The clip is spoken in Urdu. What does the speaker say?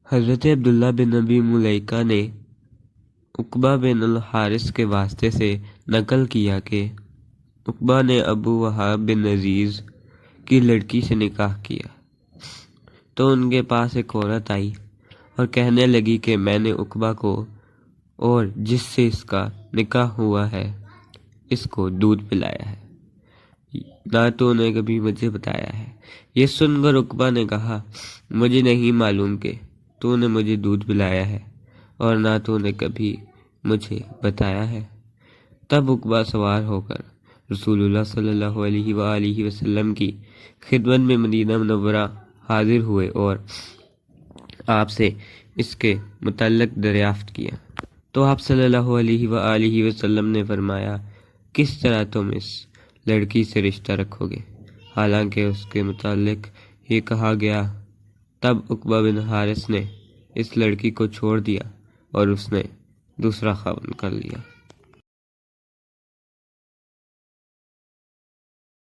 حضرت عبداللہ بن ابی ملیکہ نے عقبہ بن الحارث کے واسطے سے نقل کیا کہ عقبہ نے ابو وہاب بن عزیز کی لڑکی سے نکاح کیا، تو ان کے پاس ایک عورت آئی اور کہنے لگی کہ میں نے عقبہ کو اور جس سے اس کا نکاح ہوا ہے اس کو دودھ پلایا ہے، نہ تو انہیں کبھی مجھے بتایا ہے۔ یہ سن کر عقبہ نے کہا، مجھے نہیں معلوم کہ تو نے مجھے دودھ پلایا ہے اور نہ تو نے کبھی مجھے بتایا ہے۔ تب عقبہ سوار ہو کر رسول اللہ صلی اللہ علیہ وآلہ وسلم کی خدمت میں مدینہ منورہ حاضر ہوئے اور آپ سے اس کے متعلق دریافت کیا، تو آپ صلی اللہ علیہ وآلہ وسلم نے فرمایا، کس طرح تم اس لڑکی سے رشتہ رکھو گے حالانکہ اس کے متعلق یہ کہا گیا۔ تب عقبہ بن حارث نے اس لڑکی کو چھوڑ دیا اور اس نے دوسرا خاوند کر لیا۔